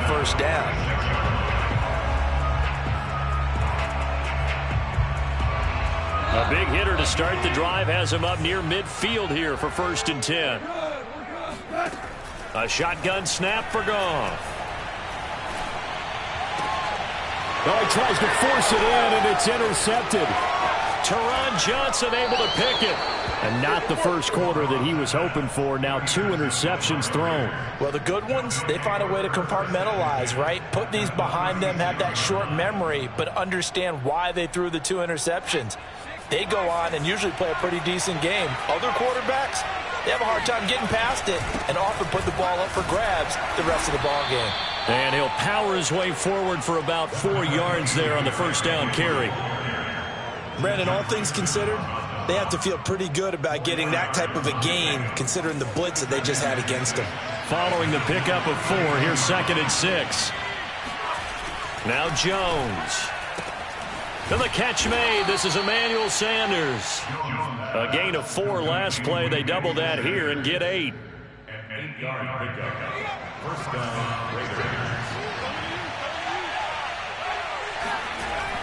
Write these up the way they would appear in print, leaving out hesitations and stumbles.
first down. A big hitter to start the drive has him up near midfield here for 1st and 10. A shotgun snap for Goff. Oh, he tries to force it in, and it's intercepted. Taron Johnson able to pick it. And not the first quarter that he was hoping for. Now 2 interceptions thrown. Well, the good ones, they find a way to compartmentalize, right? Put these behind them, have that short memory, but understand why they threw the 2 interceptions. They go on and usually play a pretty decent game. Other quarterbacks, they have a hard time getting past it and often put the ball up for grabs the rest of the ball game. And he'll power his way forward for about 4 yards there on the first down carry. Brandon, all things considered, they have to feel pretty good about getting that type of a gain considering the blitz that they just had against them. Following the pickup of 4, here's 2nd and 6. Now Jones. And the catch made. This is Emmanuel Sanders. A gain of 4 last play. They double that here and get 8. An 8-yard pickup. First down, Raiders.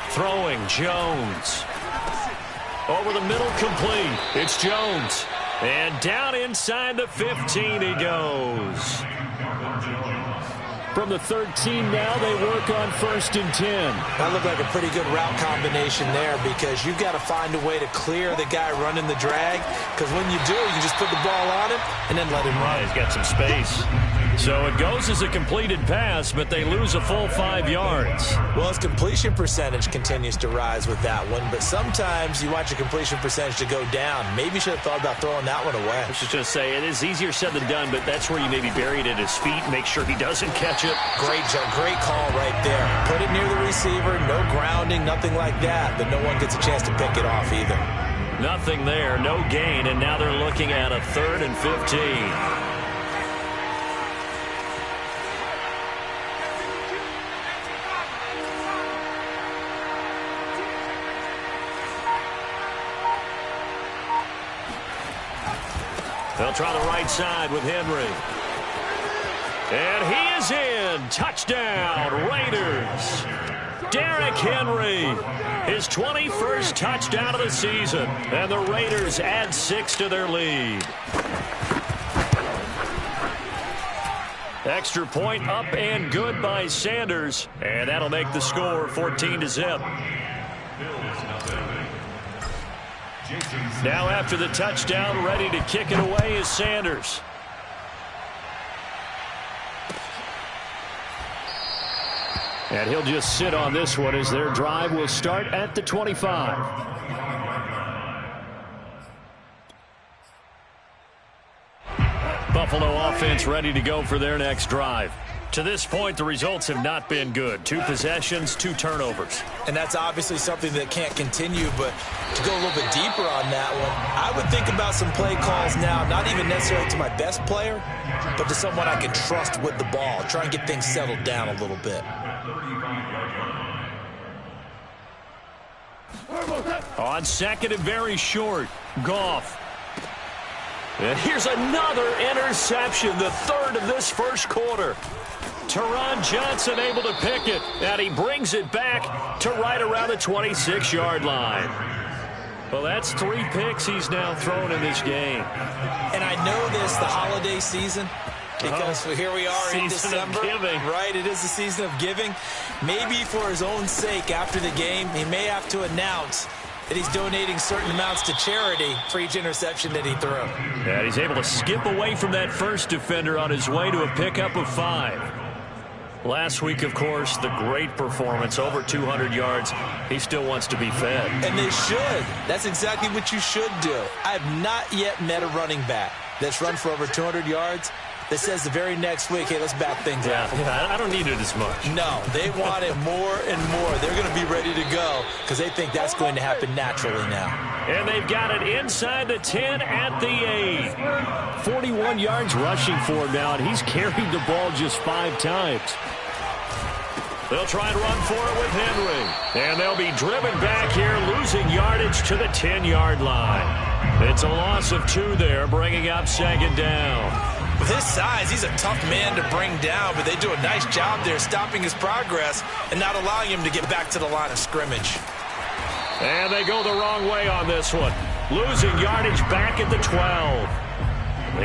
Throwing, Jones. Over the middle, complete. It's Jones. And down inside the 15 he goes. From the 13 now, they work on 1st and 10. That looked like a pretty good route combination there because you've got to find a way to clear the guy running the drag, because when you do, you just put the ball on him and then let him run. Yeah, he's got some space. So it goes as a completed pass, but they lose a full 5 yards. Well, his completion percentage continues to rise with that one, but sometimes you want your completion percentage to go down. Maybe you should have thought about throwing that one away. I was just going to say, it is easier said than done, but that's where you maybe bury it at his feet, make sure he doesn't catch it. Great job, great call right there. Put it near the receiver, no grounding, nothing like that, but no one gets a chance to pick it off either. Nothing there, no gain, and now they're looking at a 3rd and 15. They'll try the right side with Henry. And he is in. Touchdown, Raiders. Derrick Henry, his 21st touchdown of the season. And the Raiders add 6 to their lead. Extra point up and good by Sanders. And that'll make the score 14-0. Now after the touchdown, ready to kick it away is Sanders. And he'll just sit on this one as their drive will start at the 25. Buffalo offense ready to go for their next drive. To this point, the results have not been good. 2 possessions, 2 turnovers. And that's obviously something that can't continue, but to go a little bit deeper on that one, I would think about some play calls now, not even necessarily to my best player, but to someone I can trust with the ball. Try and get things settled down a little bit. On 2nd and very short, Goff. And here's another interception, the 3rd of this first quarter. Taron Johnson able to pick it, and he brings it back to right around the 26-yard line. Well, that's 3 picks he's now thrown in this game. And I know this, the holiday season, because here we are in December. Right, it is the season of giving. Maybe for his own sake after the game, he may have to announce that he's donating certain amounts to charity for each interception that he threw. And he's able to skip away from that first defender on his way to a pickup of 5. Last week, of course, the great performance, over 200 yards. He still wants to be fed. And they should. That's exactly what you should do. I have not yet met a running back that's run for over 200 yards that says the very next week, hey, let's back things up. Yeah, I don't need it as much. No, they want it more and more. They're going to be ready to go because they think that's going to happen naturally now. And they've got it inside the 10 at the 8. 41 yards rushing for him now, and he's carried the ball just 5 times. They'll try and run for it with Henry. And they'll be driven back here, losing yardage to the 10-yard line. It's a loss of 2 there, bringing up 2nd down. With his size, he's a tough man to bring down, but they do a nice job there stopping his progress and not allowing him to get back to the line of scrimmage. And they go the wrong way on this one. Losing yardage back at the 12.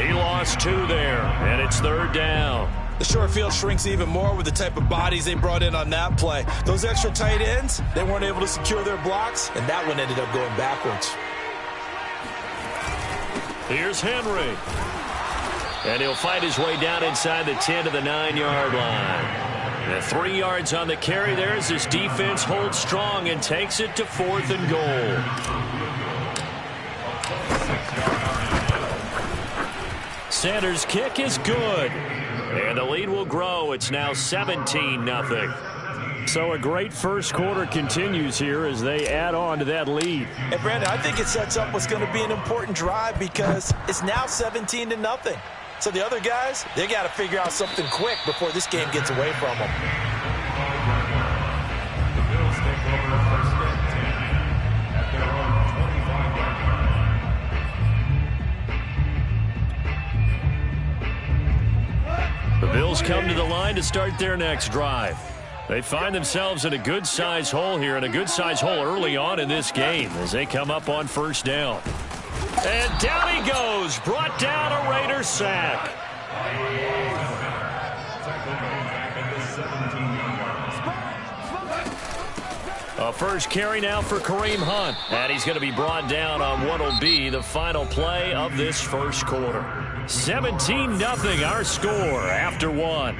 He lost 2 there, and it's 3rd down. The short field shrinks even more with the type of bodies they brought in on that play. Those extra tight ends, they weren't able to secure their blocks, and that one ended up going backwards. Here's Henry. And he'll fight his way down inside the 10 to the 9-yard line. And 3 yards on the carry there as this defense holds strong and takes it to 4th and goal. Sanders' kick is good. And the lead will grow. It's now 17-0. So a great first quarter continues here as they add on to that lead. And Brandon, I think it sets up what's going to be an important drive because it's now 17-0. So the other guys, they got to figure out something quick before this game gets away from them. The Bills take over 1st and 10 at their own 25-yard line. The Bills come to the line to start their next drive. They find themselves in a good-sized hole here, and a good-sized hole early on in this game as they come up on 1st down. And down he goes, brought down a Raider sack. A first carry now for Kareem Hunt. And he's going to be brought down on what will be the final play of this first quarter. 17-0 our score after 1.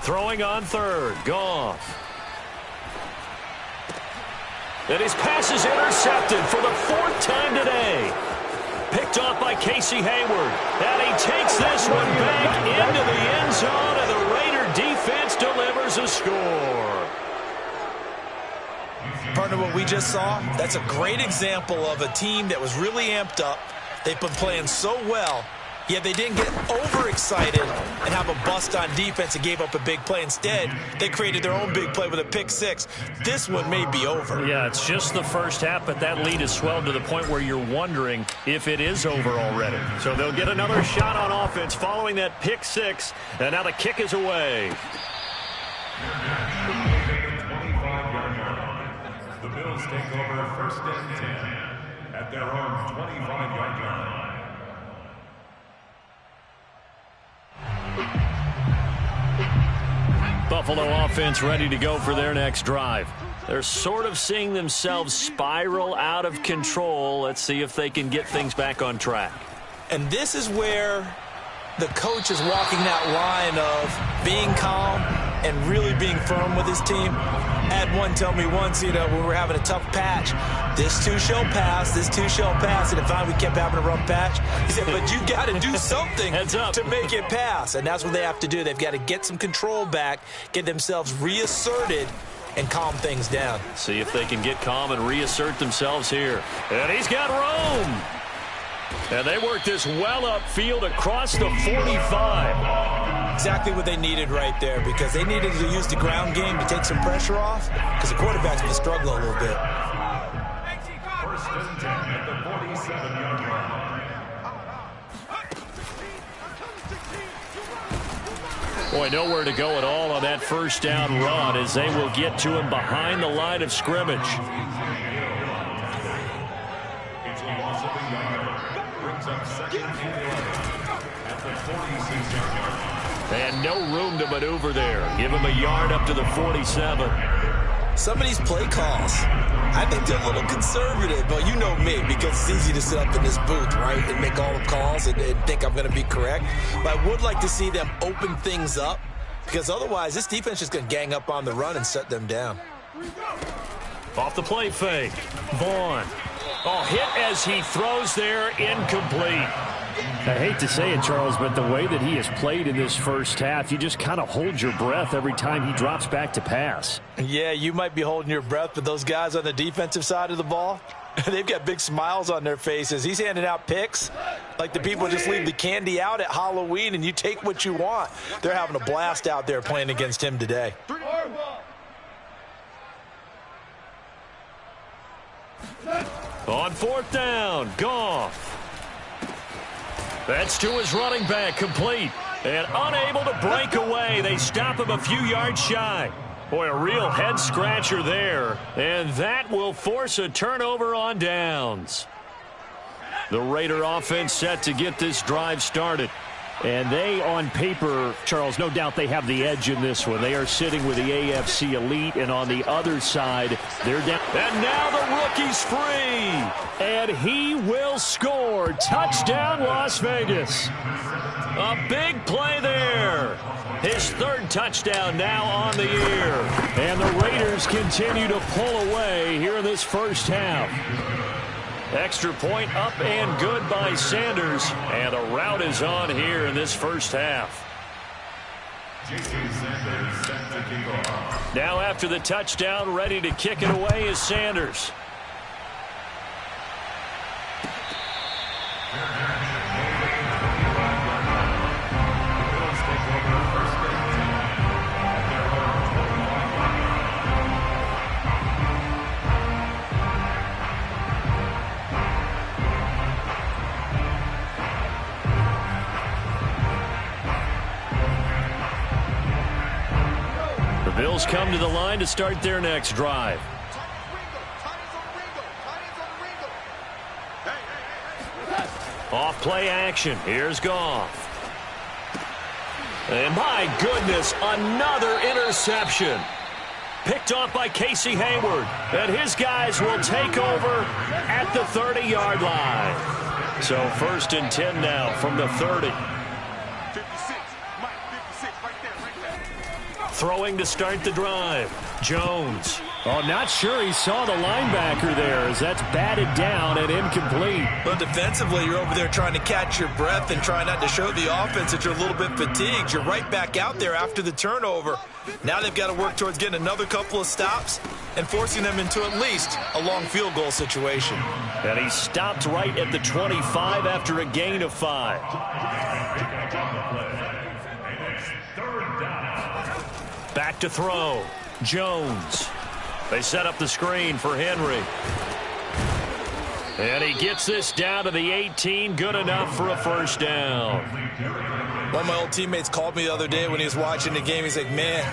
Throwing on 3rd, Goff. And his pass is intercepted for the 4th time today. Picked off by Casey Hayward. And he takes this one back into the end zone, and the Raider defense delivers a score. Partner, what we just saw, that's a great example of a team that was really amped up. They've been playing so well. Yet they didn't get overexcited and have a bust on defense and gave up a big play. Instead, they created their own big play with a pick 6. This one may be over. Yeah, it's just the first half, but that lead has swelled to the point where you're wondering if it is over already. So they'll get another shot on offense following that pick 6, and now the kick is away. The Bills take over 1st and 10 at their own 25-yard line. Buffalo offense ready to go for their next drive. They're sort of seeing themselves spiral out of control. Let's see if they can get things back on track. And this is where the coach is walking that line of being calm and really being firm with his team. I had one tell me once, when we were having a tough patch, this too shall pass, this too shall pass. And finally we kept having a rough patch. He said, but you got to do something to make it pass. And that's what they have to do. They've got to get some control back, get themselves reasserted, and calm things down. See if they can get calm and reassert themselves here. And he's got room. And they work this well upfield across the 45. Exactly what they needed right there, because they needed to use the ground game to take some pressure off, because the quarterback's been struggling a little bit. 1st and 10 at the 47-yard line. Boy, nowhere to go at all on that first down run as they will get to him behind the line of scrimmage. It's a loss of a yard. Brings up 2nd and 11 at the 46-yard line. And no room to maneuver there. Give him a yard up to the 47. Some of these play calls, I think they're a little conservative, but you know me, because it's easy to sit up in this booth, right, and make all the calls and think I'm going to be correct. But I would like to see them open things up, because otherwise this defense is going to gang up on the run and shut them down. Off the play fake. Vaughn. Oh, hit as he throws there, incomplete. I hate to say it, Charles, but the way that he has played in this first half, you just kind of hold your breath every time he drops back to pass. Yeah, you might be holding your breath, but those guys on the defensive side of the ball, they've got big smiles on their faces. He's handing out picks like the people just leave the candy out at Halloween and you take what you want. They're having a blast out there playing against him today. On fourth down, Goff. That's to his running back, complete. And unable to break away. They stop him a few yards shy. Boy, a real head-scratcher there. And that will force a turnover on downs. The Raider offense set to get this drive started. And they, on paper, Charles, no doubt they have the edge in this one. They are sitting with the AFC elite, and on the other side, they're down. And now the rookie's free. And he will score. Touchdown, Las Vegas. A big play there. His third touchdown now on the year. And the Raiders continue to pull away here in this first half. Extra point up and good by Sanders. And a rout is on here in this first half. Now after the touchdown, ready to kick it away is Sanders. Bills come to the line to start their next drive. Off play action. Here's Goff. And my goodness, another interception. Picked off by Casey Hayward. And his guys will take over at the 30-yard line. So 1st and 10 now from the 30. Throwing to start the drive. Jones. Oh, not sure he saw the linebacker there as that's batted down and incomplete. Well, defensively, you're over there trying to catch your breath and try not to show the offense that you're a little bit fatigued. You're right back out there after the turnover. Now they've got to work towards getting another couple of stops and forcing them into at least a long field goal situation. And he stopped right at the 25 after a gain of 5. Back to throw. Jones. They set up the screen for Henry. And he gets this down to the 18. Good enough for a first down. One of my old teammates called me the other day when he was watching the game. He's like, man,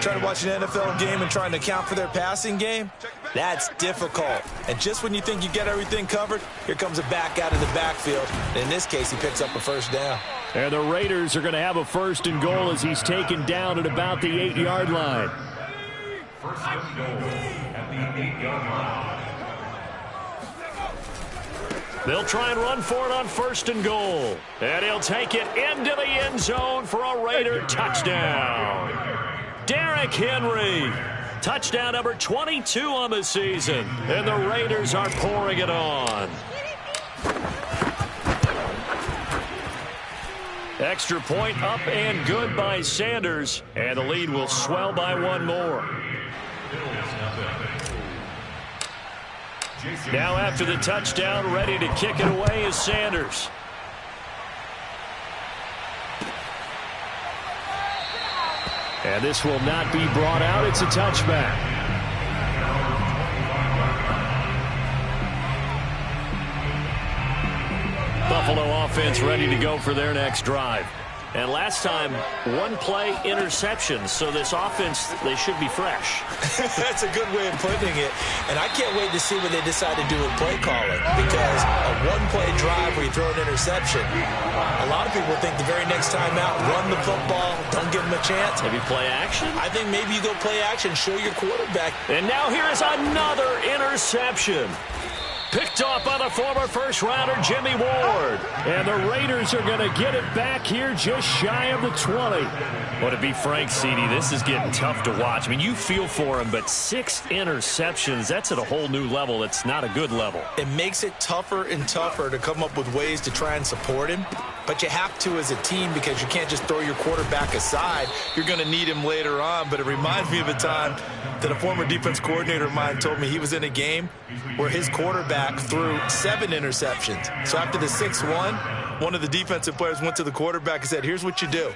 trying to watch an NFL game and trying to account for their passing game, that's difficult. And just when you think you get everything covered, here comes a back out of the backfield. And in this case, he picks up a first down. And the Raiders are going to have a 1st and goal as he's taken down at about the 8-yard line. 1st and goal at the 8-yard line. They'll try and run for it on 1st and goal. And he'll take it into the end zone for a Raider touchdown. Derrick Henry. Touchdown number 22 on the season. And the Raiders are pouring it on. Extra point up and good by Sanders. And the lead will swell by one more. Now after the touchdown, ready to kick it away is Sanders. And this will not be brought out. It's a touchback. Buffalo offense ready to go for their next drive. And last time, one play interception. So this offense, they should be fresh. That's a good way of putting it. And I can't wait to see what they decide to do with play calling. Because a one-play drive where you throw an interception, a lot of people think the very next time out, run the football, don't give them a chance. Maybe play action? I think maybe you go play action, show your quarterback. And now here is another interception. Picked off by the former first-rounder Jimmy Ward. And the Raiders are going to get it back here just shy of the 20. Well, to be frank, CD, this is getting tough to watch. I mean, you feel for him, but 6 interceptions, that's at a whole new level. It's not a good level. It makes it tougher and tougher to come up with ways to try and support him. But you have to as a team because you can't just throw your quarterback aside. You're going to need him later on. But it reminds me of a time that a former defense coordinator of mine told me he was in a game where his quarterback threw 7 interceptions. So after the 6th one of the defensive players went to the quarterback and said, here's what you do.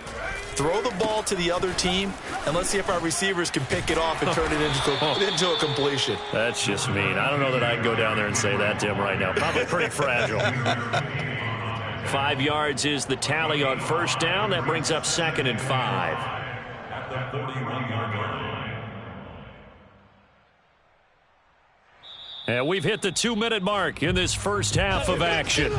throw the ball to the other team, and let's see if our receivers can pick it off and turn it into a completion. That's just mean. I don't know that I'd go down there and say that to him right now. Probably pretty fragile. 5 yards is the tally on first down. That brings up 2nd and 5. At the 41-yard line. And we've hit the 2-minute mark in this first half of action.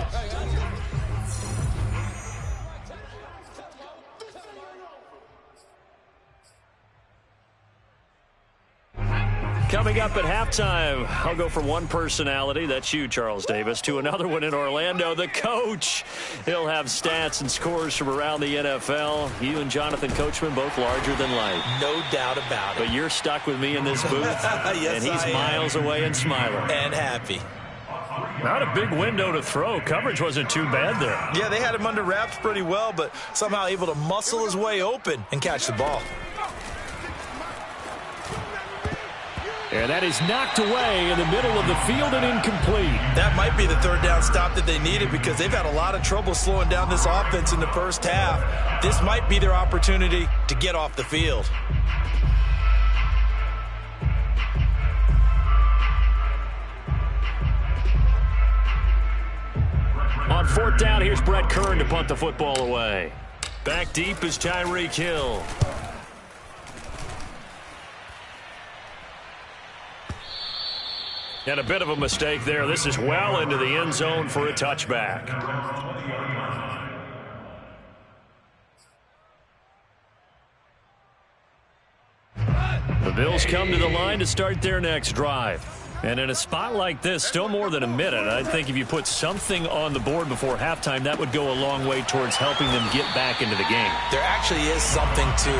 Coming up at halftime, I'll go from one personality, that's you, Charles Davis, to another one in Orlando, the coach. He'll have stats and scores from around the NFL. You and Jonathan Coachman, both larger than life. No doubt about it. But you're stuck with me in this booth, yes, and he's miles away and smiling. And happy. Not a big window to throw. Coverage wasn't too bad there. Yeah, they had him under wraps pretty well, but somehow able to muscle his way open and catch the ball. And that is knocked away in the middle of the field and incomplete. That might be the third down stop that they needed because they've had a lot of trouble slowing down this offense in the first half. This might be their opportunity to get off the field. On 4th down, here's Brett Kern to punt the football away. Back deep is Tyreek Hill. And a bit of a mistake there. This is well into the end zone for a touchback. The Bills come to the line to start their next drive. And in a spot like this, still more than a minute, I think if you put something on the board before halftime, that would go a long way towards helping them get back into the game. There actually is something to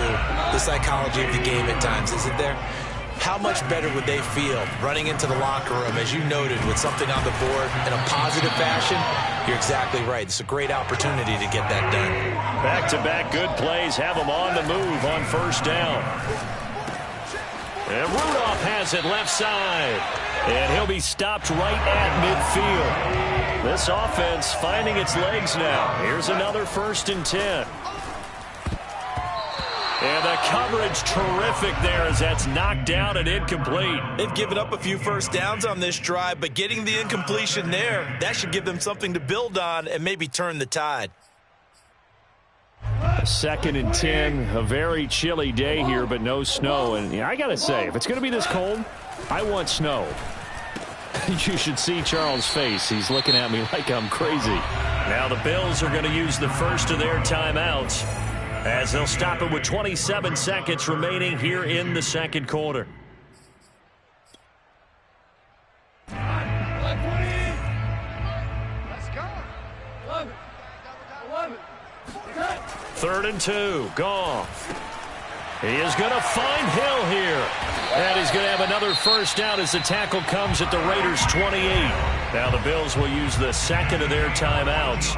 the psychology of the game at times, isn't there? How much better would they feel running into the locker room, as you noted, with something on the board in a positive fashion? You're exactly right. It's a great opportunity to get that done. Back-to-back good plays have them on the move on first down. And Rudolph has it left side. And he'll be stopped right at midfield. This offense finding its legs now. Here's another 1st and 10. And the coverage terrific there as that's knocked down and incomplete. They've given up a few first downs on this drive, but getting the incompletion there, that should give them something to build on and maybe turn the tide. 2nd and 10, a very chilly day here, but no snow. And I got to say, if it's going to be this cold, I want snow. You should see Charles' face. He's looking at me like I'm crazy. Now the Bills are going to use the first of their timeouts, as they'll stop it with 27 seconds remaining here in the second quarter. Let's go. 3rd and 2, Goff. He is going to find Hill here. And he's going to have another first down as the tackle comes at the Raiders' 28. Now the Bills will use the second of their timeouts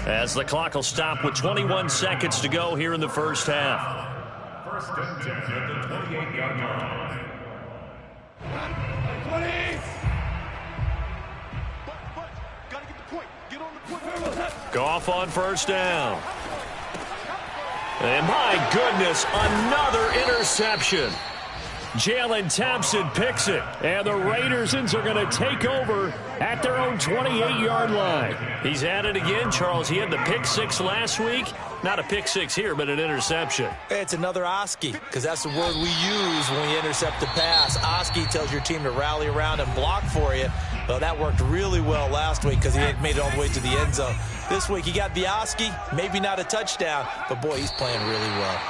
as the clock will stop with 21 seconds to go here in the first half. 1st and 10 at the 28-yard line. 20. Gotta get the point. Get on the point. Goff on first down. And my goodness, another interception. Jalen Thompson picks it, and the Raidersons are going to take over at their own 28-yard line. He's at it again, Charles. He had the pick six last week. Not a pick six here, but an interception. It's another Oski, because that's the word we use when we intercept the pass. Oski tells your team to rally around and block for you. Well, that worked really well last week because he made it all the way to the end zone. This week he got the Oski, maybe not a touchdown, but boy, he's playing really well.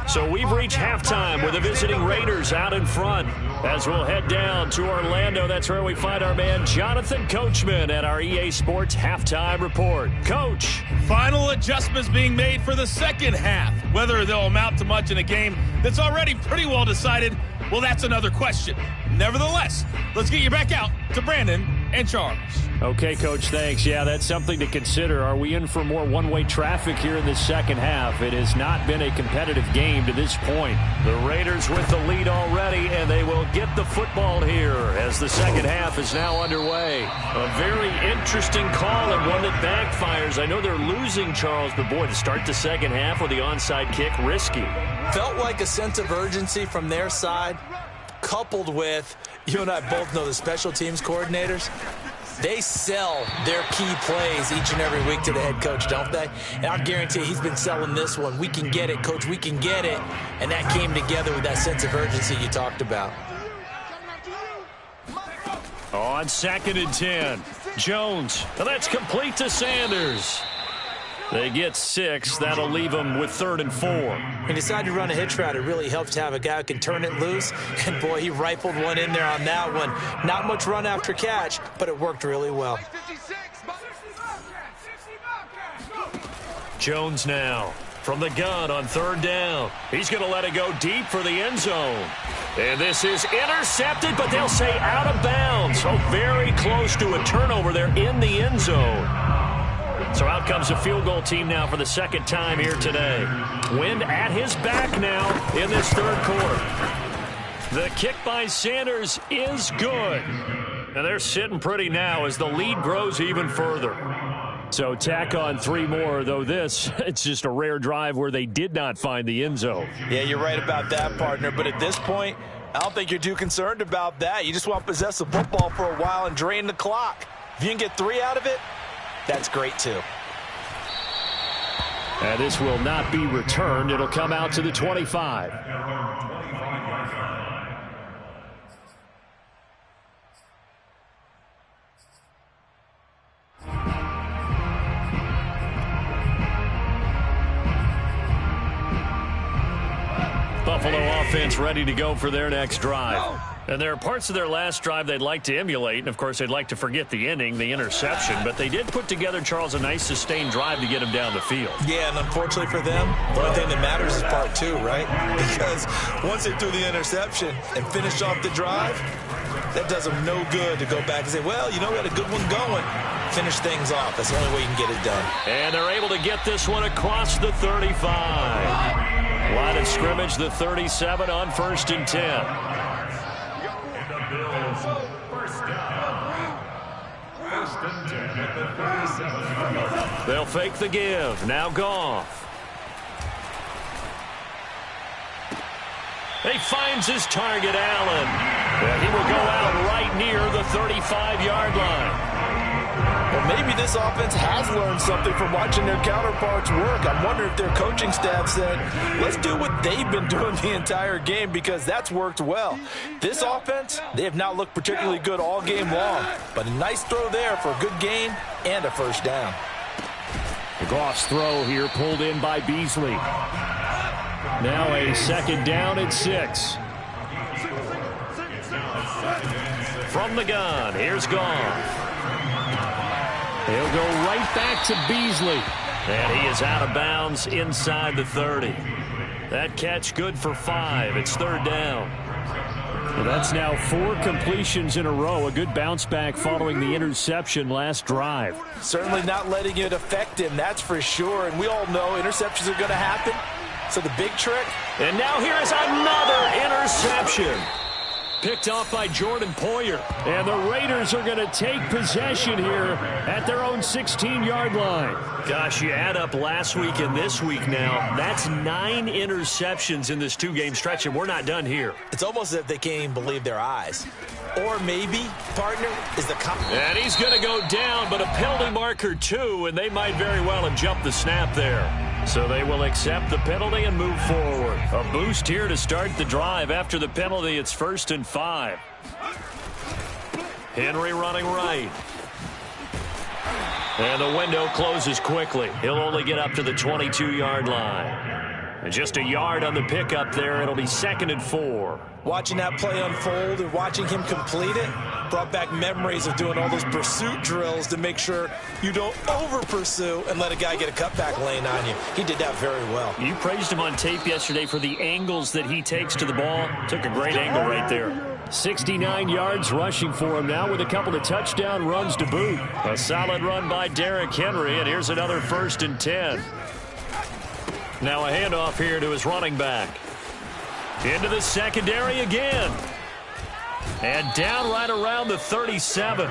So we've reached halftime with the visiting Raiders out in front. As we'll head down to Orlando, that's where we find our man Jonathan Coachman at our EA Sports Halftime Report. Coach. Final adjustments being made for the second half. Whether they'll amount to much in a game that's already pretty well decided, well, that's another question. Nevertheless, let's get you back out to Brandon and Charles. Okay, Coach, thanks. Yeah, that's something to consider. Are we in for more one-way traffic here in the second half? It has not been a competitive game to this point. The Raiders with the lead already, and they will get the football here as the second half is now underway. A very interesting call and one that backfires. I know they're losing, Charles, but boy, to start the second half with the onside kick, risky. Felt like a sense of urgency from their side, coupled with, you and I both know the special teams coordinators, they sell their key plays each and every week to the head coach, don't they? And I'll guarantee he's been selling this one. We can get it, Coach, we can get it. And that came together with that sense of urgency you talked about. On 2nd and 10, Jones, and that's complete to Sanders. They get 6. That'll leave them with 3rd and 4. When you decide to run a hitch route, it really helps to have a guy who can turn it loose. And, boy, he rifled one in there on that one. Not much run after catch, but it worked really well. Jones now from the gun on 3rd down. He's going to let it go deep for the end zone. And this is intercepted, but they'll say out of bounds. So very close to a turnover there in the end zone. So out comes a field goal team now for the second time here today. Wind at his back now in this 3rd quarter. The kick by Sanders is good. And they're sitting pretty now as the lead grows even further. So tack on 3 more, though it's just a rare drive where they did not find the end zone. Yeah, you're right about that, partner. But at this point, I don't think you're too concerned about that. You just want to possess the football for a while and drain the clock. If you can get 3 out of it, that's great, too. And this will not be returned. It'll come out to the 25. Buffalo offense ready to go for their next drive. And there are parts of their last drive they'd like to emulate, and, of course, they'd like to forget the inning, the interception. But they did put together, Charles, a nice sustained drive to get him down the field. Yeah, and unfortunately for them, the only thing that matters is part 2, right? Because once they threw the interception and finished off the drive, that does them no good to go back and say, well, you know, we had a good one going. Finish things off. That's the only way you can get it done. And they're able to get this one across the 35. Line of scrimmage, the 37 on 1st and 10. They'll fake the give. Now Goff. He finds his target, Allen. And he will go out right near the 35-yard line. Well, maybe this offense has learned something from watching their counterparts work. I wonder if their coaching staff said, let's do what they've been doing the entire game, because that's worked well. This offense, they have not looked particularly good all game long, but a nice throw there for a good gain and a first down. The Goff's throw here pulled in by Beasley. Now a 2nd down at 6. From the gun, here's Goff. He'll go right back to Beasley. And he is out of bounds inside the 30. That catch good for 5. It's 3rd down. Well, that's now 4 completions in a row. A good bounce back following the interception last drive. Certainly not letting it affect him, that's for sure. And we all know interceptions are going to happen. So the big trick. And now here is another interception. Picked off by Jordan Poyer. And the Raiders are going to take possession here at their own 16-yard line. Gosh, you add up last week and this week now. That's 9 interceptions in this 2-game stretch, and we're not done here. It's almost as if they can't even believe their eyes. Or maybe, partner, is the... And he's going to go down, but a penalty marker, too, and they might very well have jumped the snap there. So they will accept the penalty and move forward. A boost here to start the drive. After the penalty, it's 1st and 5. Henry running right. And the window closes quickly. He'll only get up to the 22-yard line. And just a yard on the pickup there. It'll be 2nd and 4. Watching that play unfold and watching him complete it brought back memories of doing all those pursuit drills to make sure you don't over-pursue and let a guy get a cutback lane on you. He did that very well. You praised him on tape yesterday for the angles that he takes to the ball. Took a great angle right there. 69 yards rushing for him now with a couple of touchdown runs to boot. A solid run by Derrick Henry, and here's another 1st and 10. Now a handoff here to his running back. Into the secondary again. And down right around the 37.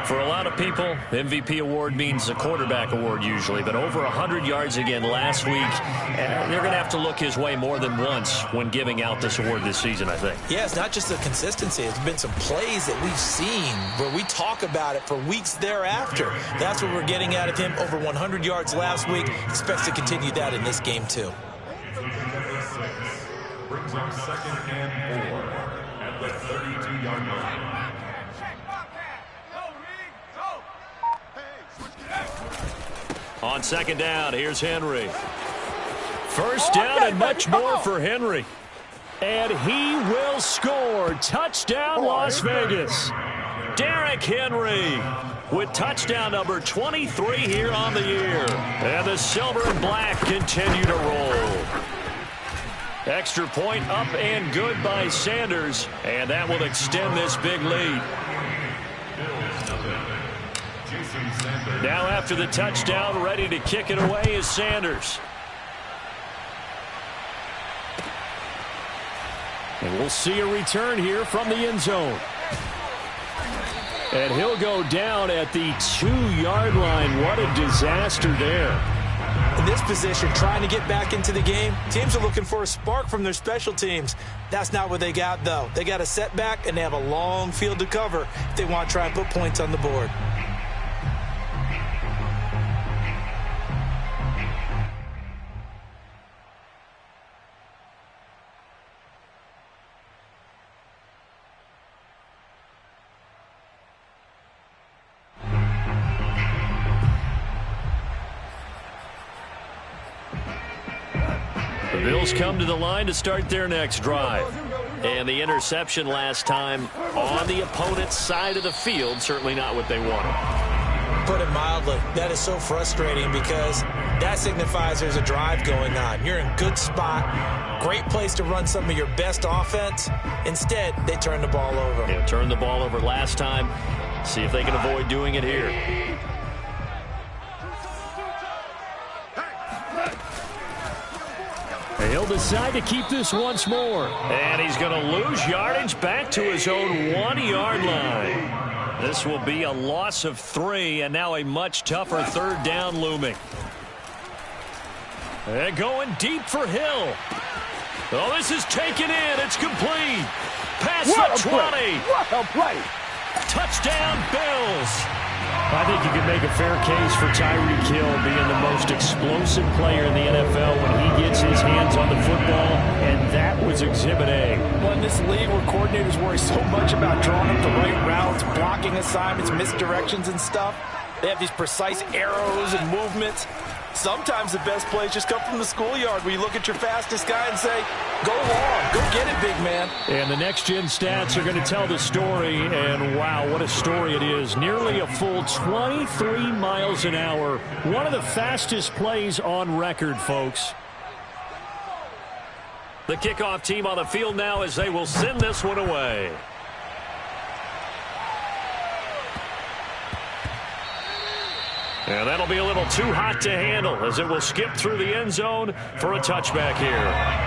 For a lot of people, MVP award means a quarterback award usually, but over 100 yards again last week. They're going to have to look his way more than once when giving out this award this season, I think. Yeah, it's not just the consistency. It's been some plays that we've seen where we talk about it for weeks thereafter. That's what we're getting out of him. Over 100 yards last week. Expects to continue that in this game, too. Brings up 2nd and 4 at the 32-yard line. On 2nd down, here's Henry. 1st down and much more for Henry. And he will score. Touchdown, Las Vegas. Derrick Henry with touchdown number 23 here on the year. And the silver and black continue to roll. Extra point up and good by Sanders. And that will extend this big lead. Now after the touchdown, ready to kick it away is Sanders. And we'll see a return here from the end zone. And he'll go down at the 2-yard line. What a disaster there. In this position, trying to get back into the game, teams are looking for a spark from their special teams. That's not what they got, though. They got a setback, and they have a long field to cover if they want to try and put points on the board. The Bills come to the line to start their next drive. And the interception last time on the opponent's side of the field, certainly not what they wanted. Put it mildly, that is so frustrating because that signifies there's a drive going on. You're in good spot, great place to run some of your best offense. Instead, they turn the ball over. Yeah, turned the ball over last time. See if they can avoid doing it here. He'll decide to keep this once more. And he's going to lose yardage back to his own 1-yard line. This will be a loss of 3, and now a much tougher 3rd down looming. And going deep for Hill. Oh, this is taken in. It's complete. Past the 20. What a play. Touchdown, Bills. I think you can make a fair case for Tyreek Hill being the most explosive player in the NFL when he gets his hands on the football, and that was Exhibit A. Well, in this league where coordinators worry so much about drawing up the right routes, blocking assignments, misdirections and stuff, they have these precise arrows and movements. Sometimes the best plays just come from the schoolyard where you look at your fastest guy and say, go long, go get it, big man. And the next-gen stats are going to tell the story, and wow, what a story it is. Nearly a full 23 miles an hour. One of the fastest plays on record, folks. The kickoff team on the field now as they will send this one away. And that'll be a little too hot to handle as it will skip through the end zone for a touchback here.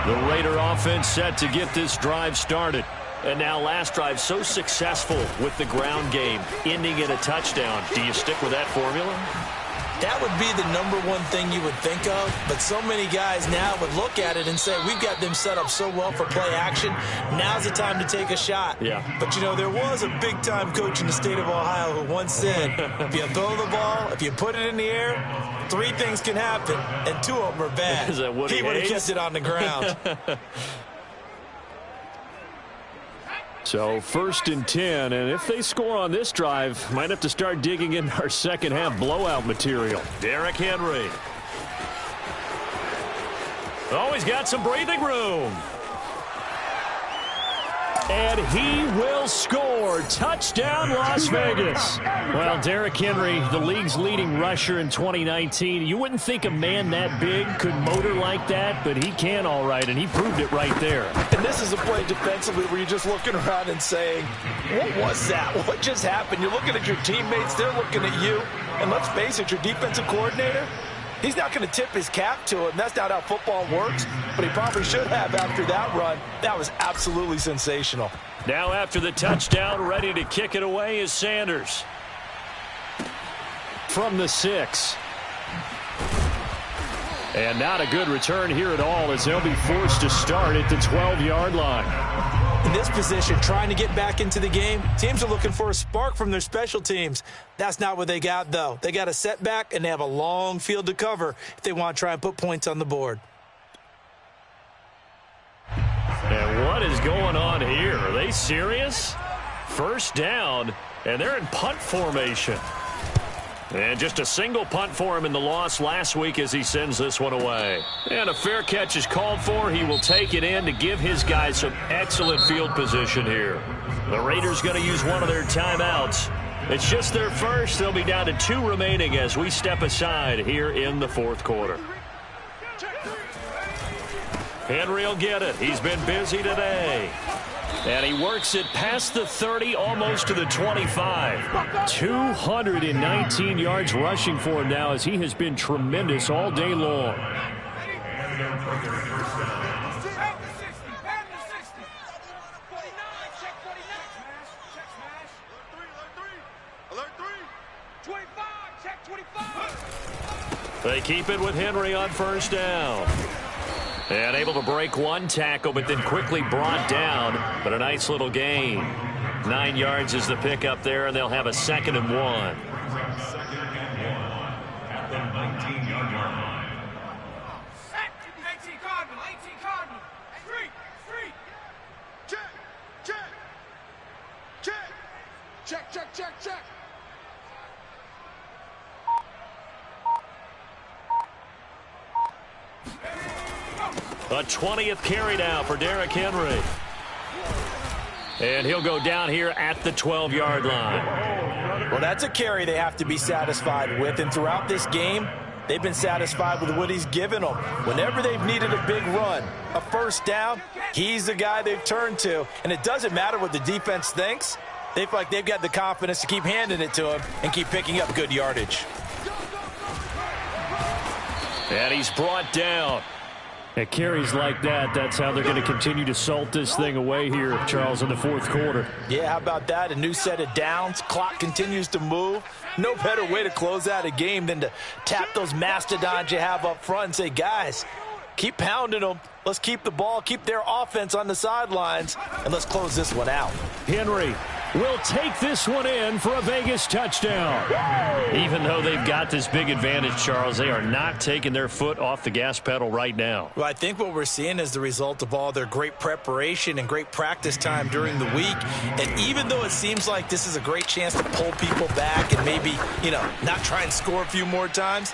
The Raider offense set to get this drive started. And now last drive so successful with the ground game, ending in a touchdown. Do you stick with that formula? That would be the #1 thing you would think of, but so many guys now would look at it and say, we've got them set up so well for play action, now's the time to take a shot. Yeah. But, you know, there was a big-time coach in the state of Ohio who once said, if you throw the ball, if you put it in the air, 3 things can happen, and 2 of them are bad. Is that Woody He would have Hayes? kept it on the ground. So 1st and 10, and if they score on this drive, might have to start digging in our second half blowout material. Derrick Henry. Oh, he's got some breathing room. And he will score. Touchdown, Las Vegas. Well, Derrick Henry, the league's leading rusher in 2019. You wouldn't think a man that big could motor like that, but he can all right, and he proved it right there. And this is a play defensively where you're just looking around and saying, what was that? What just happened? You're looking at your teammates. They're looking at you. And let's face it, your defensive coordinator, he's not going to tip his cap to him. That's not how football works, but he probably should have after that run. That was absolutely sensational. Now after the touchdown, ready to kick it away is Sanders. From the 6. And not a good return here at all as they'll be forced to start at the 12-yard line. In this position, trying to get back into the game, teams are looking for a spark from their special teams. That's not what they got, though. They got a setback, and they have a long field to cover if they want to try and put points on the board. And what is going on here? Are they serious? First down, and they're in punt formation. And just a single punt for him in the loss last week as he sends this one away. And a fair catch is called for. He will take it in to give his guys some excellent field position here. The Raiders going to use one of their timeouts. It's just their first. They'll be down to 2 remaining as we step aside here in the fourth quarter. Henry will get it. He's been busy today. And he works it past the 30, almost to the 25. 219 yards rushing for him now as he has been tremendous all day long. They keep it with Henry on first down. And able to break one tackle, but then quickly brought down. But a nice little gain. 9 yards is the pickup there, and they'll have a 2nd and 1. 2nd and 1 at the 19-yard line. 18 Cardinal, 18 Cardinal. Street. Check. A 20th carry now for Derrick Henry. And he'll go down here at the 12-yard line. Well, that's a carry they have to be satisfied with. And throughout this game, they've been satisfied with what he's given them. Whenever they've needed a big run, a first down, he's the guy they've turned to. And it doesn't matter what the defense thinks. They feel like they've got the confidence to keep handing it to him and keep picking up good yardage. And he's brought down. At carries like that, that's how they're going to continue to salt this thing away here, Charles, in the fourth quarter. Yeah, how about that? A new set of downs. Clock continues to move. No better way to close out a game than to tap those mastodons you have up front and say, guys, keep pounding them. Let's keep the ball, keep their offense on the sidelines, and let's close this one out. Henry will take this one in for a Vegas touchdown. Even though they've got this big advantage, Charles, they are not taking their foot off the gas pedal right now. Well, I think what we're seeing is the result of all their great preparation and great practice time during the week. And even though it seems like this is a great chance to pull people back and maybe, not try and score a few more times,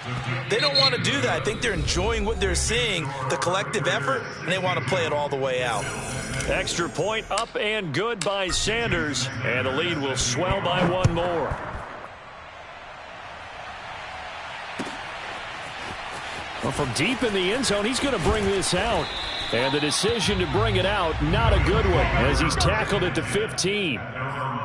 they don't want to do that. I think they're enjoying what they're seeing, the collective effort, and they want to play it all the way out. Extra point up and good by Sanders. And the lead will swell by 1 more. Well, from deep in the end zone, he's going to bring this out. And the decision to bring it out, not a good one, as he's tackled at the 15.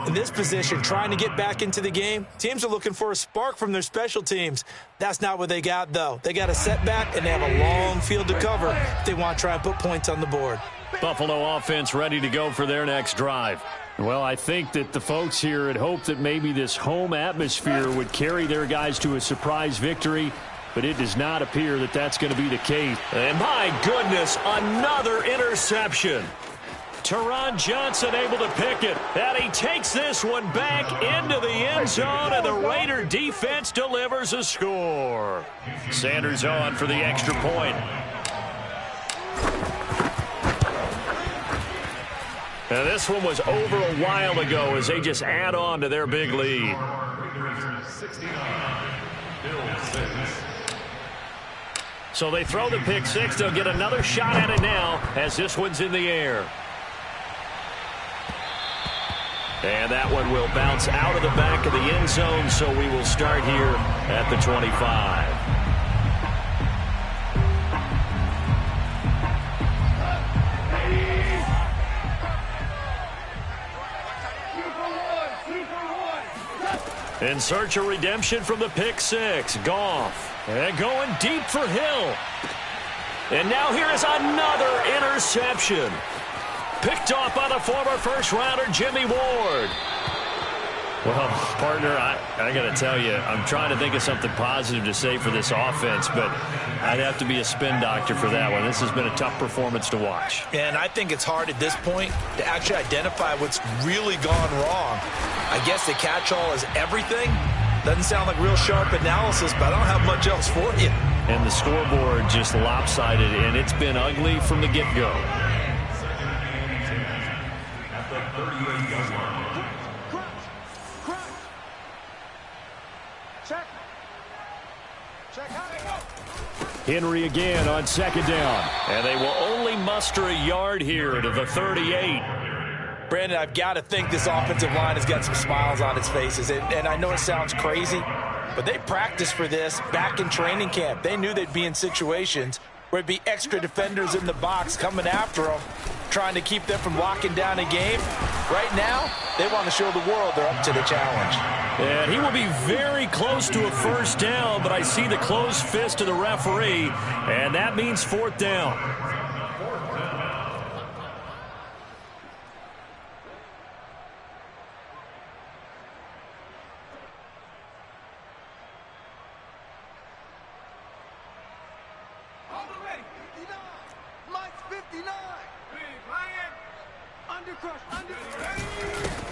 In this position, trying to get back into the game, teams are looking for a spark from their special teams. That's not what they got, though. They got a setback, and they have a long field to cover if they want to try and put points on the board. Buffalo offense ready to go for their next drive. Well, I think that the folks here had hoped that maybe this home atmosphere would carry their guys to a surprise victory, but it does not appear that that's going to be the case. And my goodness, another interception. Teron Johnson able to pick it, and he takes this one back into the end zone, and the Raider defense delivers a score. Sanders on for the extra point. And this one was over a while ago as they just add on to their big lead. So they throw the pick six. They'll get another shot at it now as this one's in the air. And that one will bounce out of the back of the end zone, so we will start here at the 25. In search of redemption from the pick six. Goff. And going deep for Hill. And now here is another interception. Picked off by the former first-rounder Jimmy Ward. Well, partner, I got to tell you, I'm trying to think of something positive to say for this offense, but I'd have to be a spin doctor for that one. This has been a tough performance to watch. And I think it's hard at this point to actually identify what's really gone wrong. I guess the catch-all is everything. Doesn't sound like real sharp analysis, but I don't have much else for you. And the scoreboard just lopsided, and it's been ugly from the get-go. At the 38-yard line. Check. Henry again on second down. And they will only muster a yard here to the 38. Brandon, I've got to think this offensive line has got some smiles on its faces. And I know it sounds crazy, but they practiced for this back in training camp. They knew they'd be in situations where it'd be extra defenders in the box coming after them, trying to keep them from locking down a game. Right now, they want to show the world they're up to the challenge. And he will be very close to a first down, but I see the closed fist of the referee, and that means fourth down.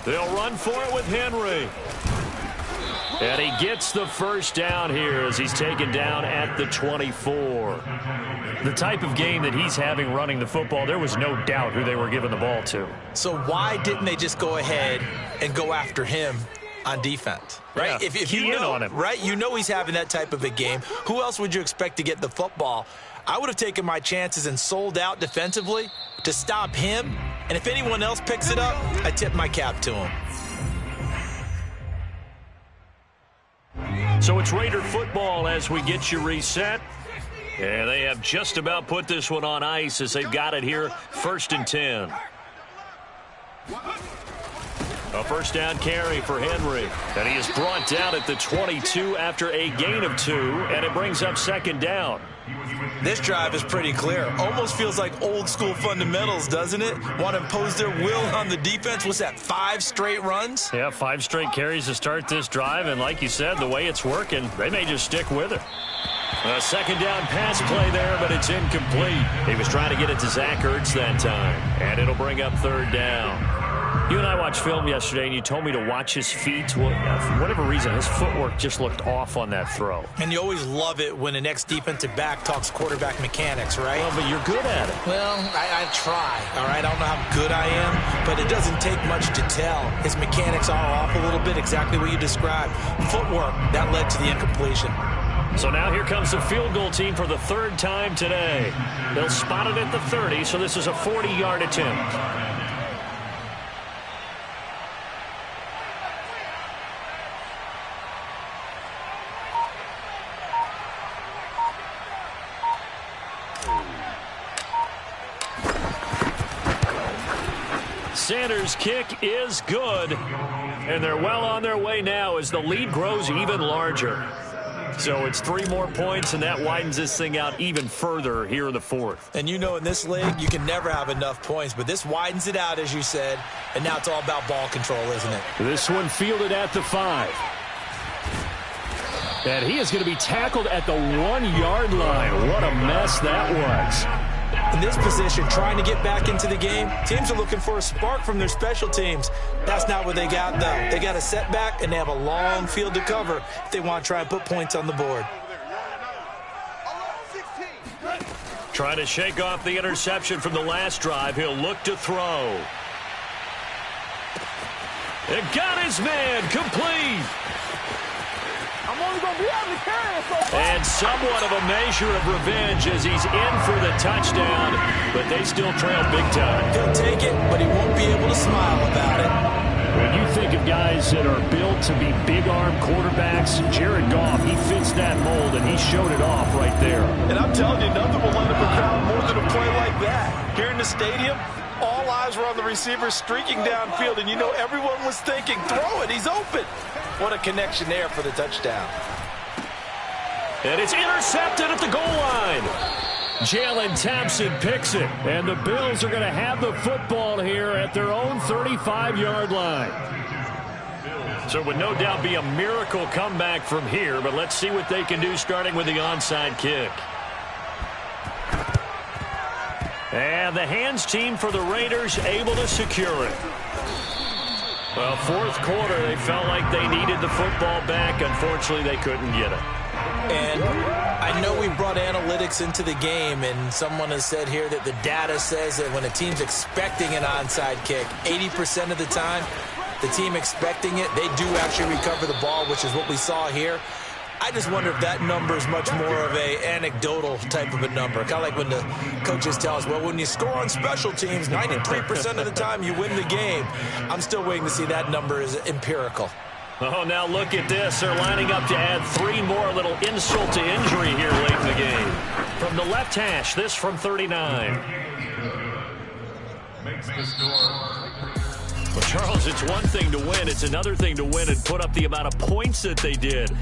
They'll run for it with Henry. And he gets the first down here as he's taken down at the 24. The type of game that he's having running the football, there was no doubt who they were giving the ball to. So why didn't they just go ahead and go after him on defense? Right? Yeah, if you know, on him. right? You know he's having that type of a game. Who else would you expect to get the football? I would have taken my chances and sold out defensively to stop him. And if anyone else picks it up, I tip my cap to him. So it's Raider football as we get you reset. And they have just about put this one on ice as they've got it here, 1st and 10. A first down carry for Henry. And he is brought down at the 22 after a gain of 2, and it brings up 2nd down. This drive is pretty clear. Almost feels like old school fundamentals, doesn't it? Want to impose their will on the defense. What's that, 5 straight runs? Yeah, 5 straight carries to start this drive, and like you said, the way it's working, they may just stick with it. A 2nd down pass play there, but it's incomplete. He was trying to get it to Zach Ertz that time, and it'll bring up 3rd down. You and I watched film yesterday, and you told me to watch his feet. Well, for whatever reason, his footwork just looked off on that throw. And you always love it when the next defensive back talks quarterback mechanics, right? Well, but you're good at it. Well, I try, all right? I don't know how good I am, but it doesn't take much to tell. His mechanics are off a little bit, exactly what you described. Footwork, that led to the incompletion. So now here comes the field goal team for the 3rd time today. They'll spot it at the 30, so this is a 40-yard attempt. Sanders' kick is good, and they're well on their way now as the lead grows even larger. So it's 3 more points, and that widens this thing out even further here in the 4th. And you know in this league, you can never have enough points, but this widens it out, as you said, and now it's all about ball control, isn't it? This one fielded at the 5. And he is going to be tackled at the 1-yard line. What a mess that was. In this position, trying to get back into the game, teams are looking for a spark from their special teams. That's not what they got, though. They got a setback, and they have a long field to cover if they want to try and put points on the board. Trying to shake off the interception from the last drive. He'll look to throw. It got his man complete. And somewhat of a measure of revenge as he's in for the touchdown, but they still trail big time. He'll take it, but he won't be able to smile about it. When you think of guys that are built to be big-arm quarterbacks, Jared Goff, he fits that mold, and he showed it off right there. And I'm telling you, nothing will light up a crowd more than a play like that. Here in the stadium, all eyes were on the receiver streaking downfield, and you know everyone was thinking, throw it, he's open. What a connection there for the touchdown. And it's intercepted at the goal line. Jalen Thompson picks it. And the Bills are going to have the football here at their own 35-yard line. So it would no doubt be a miracle comeback from here, but let's see what they can do starting with the onside kick. And the hands team for the Raiders able to secure it. Well, fourth quarter, they felt like they needed the football back. Unfortunately, they couldn't get it. And I know we brought analytics into the game, and someone has said here that the data says that when a team's expecting an onside kick, 80% of the time, the team expecting it, they do actually recover the ball, which is what we saw here. I just wonder if that number is much more of a anecdotal type of a number. Kind of like when the coaches tell us, well, when you score on special teams, 93% of the time you win the game. I'm still waiting to see that number is empirical. Oh, now look at this. They're lining up to add 3 more, a little insult to injury here late in the game. From the left hash, this from 39. Makes the score. Well, Charles, it's one thing to win. It's another thing to win and put up the amount of points that they did.